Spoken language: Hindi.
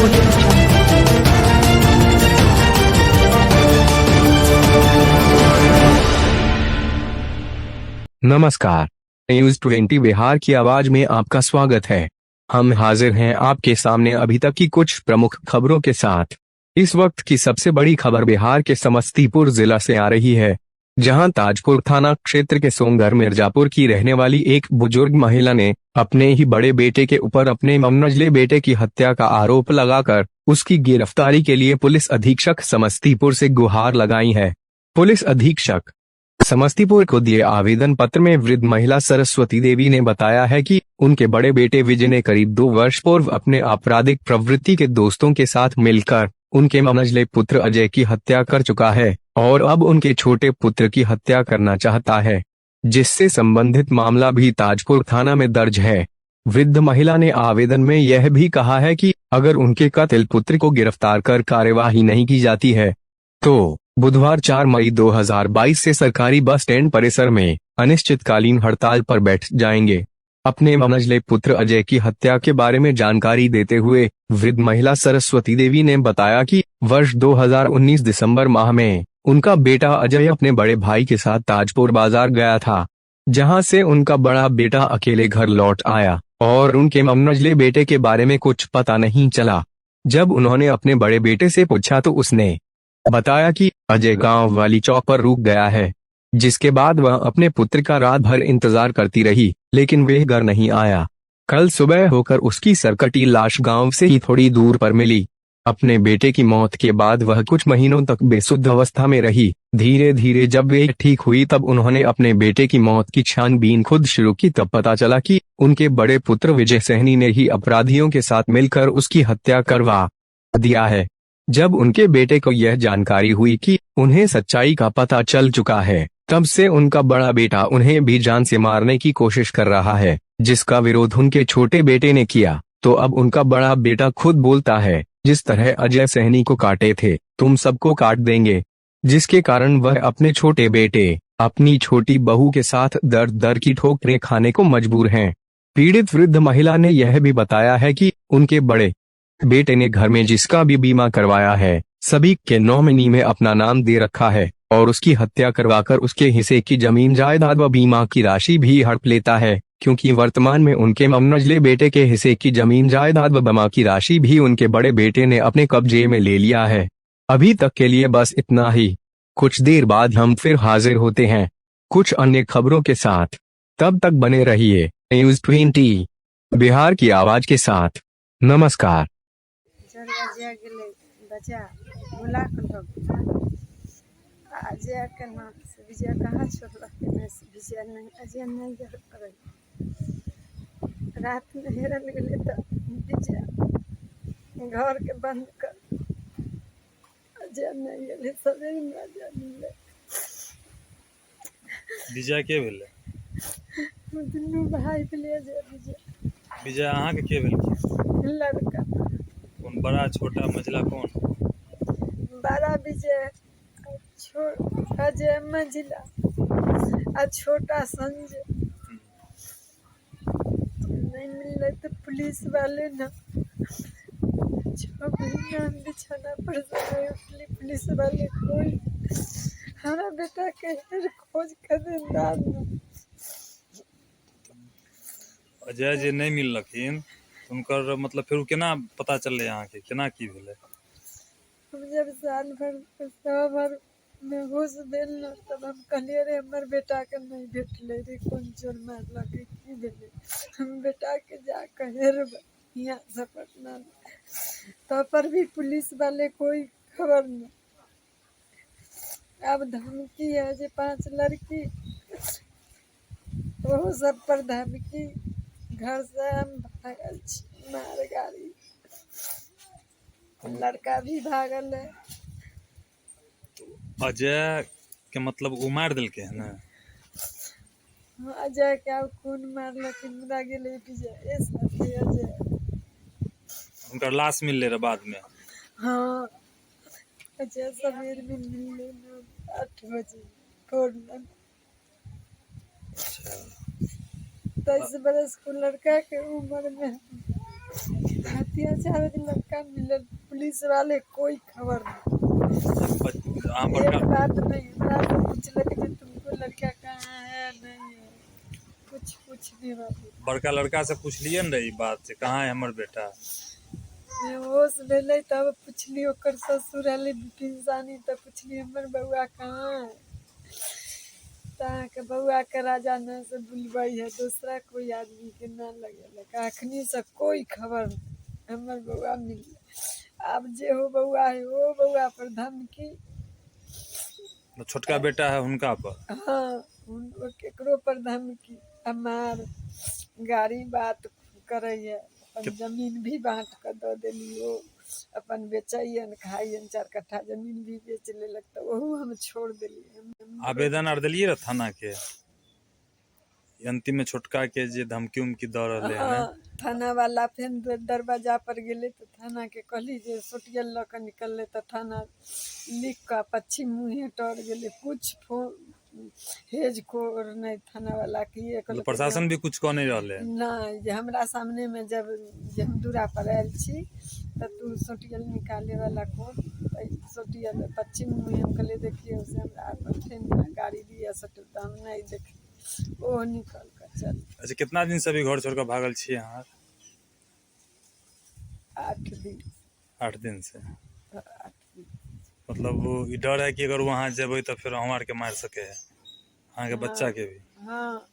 Audio Jungle. नमस्कार। न्यूज़ 20 बिहार की आवाज में आपका स्वागत है। हम हाजिर हैं आपके सामने अभी तक की कुछ प्रमुख खबरों के साथ। इस वक्त की सबसे बड़ी खबर बिहार के समस्तीपुर जिला से आ रही है, जहां ताजपुर थाना क्षेत्र के सोनगर मिर्जापुर की रहने वाली एक बुजुर्ग महिला ने अपने ही बड़े बेटे के ऊपर अपने मनमंजले बेटे की हत्या का आरोप लगाकर उसकी गिरफ्तारी के लिए पुलिस अधीक्षक समस्तीपुर से गुहार लगाई है। पुलिस अधीक्षक समस्तीपुर को दिए आवेदन पत्र में वृद्ध महिला सरस्वती देवी ने बताया है कि उनके बड़े बेटे विजय ने करीब 2 वर्ष पूर्व अपने आपराधिक प्रवृत्ति के दोस्तों के साथ मिलकर उनके मनमंजले पुत्र अजय की हत्या कर चुका है और अब उनके छोटे पुत्र की हत्या करना चाहता है, जिससे संबंधित मामला भी ताजपुर थाना में दर्ज है। वृद्ध महिला ने आवेदन में यह भी कहा है कि अगर उनके कातिल पुत्र को गिरफ्तार कर कार्यवाही नहीं की जाती है तो बुधवार 4 मई 2022 से सरकारी बस स्टैंड परिसर में अनिश्चितकालीन हड़ताल पर बैठ जाएंगे। अपने मनमंजले पुत्र अजय की हत्या के बारे में जानकारी देते हुए वृद्ध महिला सरस्वती देवी ने बताया कि वर्ष 2019 दिसंबर माह में उनका बेटा अजय अपने बड़े भाई के साथ ताजपुर बाजार गया था, जहां से उनका बड़ा बेटा अकेले घर लौट आया और उनके मनमंजले बेटे के बारे में कुछ पता नहीं चला। जब उन्होंने अपने बड़े बेटे से पूछा तो उसने बताया कि अजय गांव वाली चौक पर रुक गया है, जिसके बाद वह अपने पुत्र का रात भर इंतजार करती रही, लेकिन वह घर नहीं आया। कल सुबह होकर उसकी सरकटी लाश गांव से ही थोड़ी दूर पर मिली। अपने बेटे की मौत के बाद वह कुछ महीनों तक बेसुध अवस्था में रही। धीरे धीरे जब वे ठीक हुई तब उन्होंने अपने बेटे की मौत की छानबीन खुद शुरू की। तब पता चला कि उनके बड़े पुत्र विजय सहनी ने ही अपराधियों के साथ मिलकर उसकी हत्या करवा दिया है। जब उनके बेटे को यह जानकारी हुई कि उन्हें सच्चाई का पता चल चुका है, तब से उनका बड़ा बेटा उन्हें भी जान से मारने की कोशिश कर रहा है, जिसका विरोध उनके छोटे बेटे ने किया। तो अब उनका बड़ा बेटा खुद बोलता है, जिस तरह अजय सहनी को काटे थे तुम सबको काट देंगे, जिसके कारण वह अपने छोटे बेटे, अपनी छोटी बहू के साथ दर दर की ठोकरें खाने को मजबूर हैं। पीड़ित वृद्ध महिला ने यह भी बताया है कि उनके बड़े बेटे ने घर में जिसका भी बीमा करवाया है, सभी के नॉमिनी में अपना नाम दे रखा है और उसकी हत्या करवाकर उसके हिस्से की जमीन जायदाद व बीमा की राशि भी हड़प लेता है, क्योंकि वर्तमान में उनके मनमंजले बेटे के हिस्से की जमीन जायदाद व बीमा की राशि भी उनके बड़े बेटे ने अपने कब्जे में ले लिया है। अभी तक के लिए बस इतना ही। कुछ देर बाद हम फिर हाजिर होते हैं कुछ अन्य खबरों के साथ। तब तक बने रहिए न्यूज़ 20 बिहार की आवाज के साथ। नमस्कार। अजय गेले बचा भुला कर अजय के नाम से विजय कहाँ छोड़ विजय नहीं अजय नहीं रही। रात में हेरल गए तो विजय घर के बंद कर अजय नहीं गए। सवेरे में अजय मिले। विजय के भेले? दुनू भाई भेले। अजय विजय अहाँ के भेल? लड़का। कौन बड़ा छोटा मझला कौन? बड़ा विजय, अजय मंझिला और छोटा संजय। नहीं मिल रहे तो पुलिस वाले ना 6 महीना बिछाना पड़ जाए। पुलिस वाले कोई हमारा बेटा के खोज कर देना। अजय जे नहीं मिल लखिन उनकर मतलब फिर केना पता चलले यहाँ के केना की भेले? हम जब साल भर में घुस देल न तब हम कहलिए रे हमर बेटा के नहीं भेटले रे, कौन चोर मारलक की भेले। हम बेटा के जा कहे यहाँ से पटना तब पर भी पुलिस वाले कोई खबर नहीं। अब धमकी है जो 5 लड़की वो सब पर धमकी। घर से हम भागल मार गाड़ी। लड़का भी भागल है। अजय के मतलब वो मार दिलके है ना? अजय के खून मारलक मुदा गेले विजय साथे अजय। उनकर लाश मिलले रे बाद में? हाँ अजय सवेर में मिलले 8 बजे भोर में। 23 बरस को लड़का के उम्र में अत्याचार लड़का मिलल, पुलिस वाले कोई खबर नहीं। हाँ एक बड़का बात नहीं, हमरा से पूछलक कि तुमको लड़का कहाँ है, नहीं है, कुछ नहीं बाबू। बड़का लड़का से पूछलिए न रही बात से कहाँ है हमर बेटा। होश भेलै तब पुछली, ओकर ससुर आले पिंसानी तब पुछली हमर बउआ कहाँ है, के बउआ के राजा न से बुलबै है, दूसरा कोई आदमी के न लगेलक। अखनी से कोई खबर नहीं, हमर बउआ मिल। अब जे हो बउआ है वो बउआ पर धमकी। छोटका बेटा है उनका पर। हाँ, केकरो पर धमकी, हमार गाड़ी बात करे है, अपन जमीन भी बांट कर दे देलियो, अपन बेचैन खाइयन, 4 कट्ठा जमीन भी बेच लेलक, तो वहू हम छोड़ देलिए। आवेदन आर दिलिए रह थाना के, अंतिम में छोटका के जे धमकी उमकी दे रहले है हाँ, थाना वाला फिर दरवाजा पर गेले तो थाना के कहली जे सोटियल ल के निकलले, तो थाना लिख के पश्चिम मुँहे टर गेले, कुछ हेज को नहीं थाना वाला की। मतलब प्रशासन भी कुछ कह नहीं रहले है। नहीं, जे हमरा सामने में जब जे हम दूरा पर आयल छी तो तू सोटियल निकाले वाला कौन, सोटियल पश्चिम मुँहे हम कहले देखिए उसे हमरा पर फिर गाड़ी दिया सटल, तो हम नहीं देखे, वो निकल कर चल। अच्छा कितना दिन से अभी घर छोड़ कर भागल छी यहाँ। 8 दिन। 8 दिन से। 8 दिन। मतलब वो ई डर है कि अगर वहाँ जेबै तो फिर हमार के मार सके है, अहाँ के बच्चा के भी। हाँ,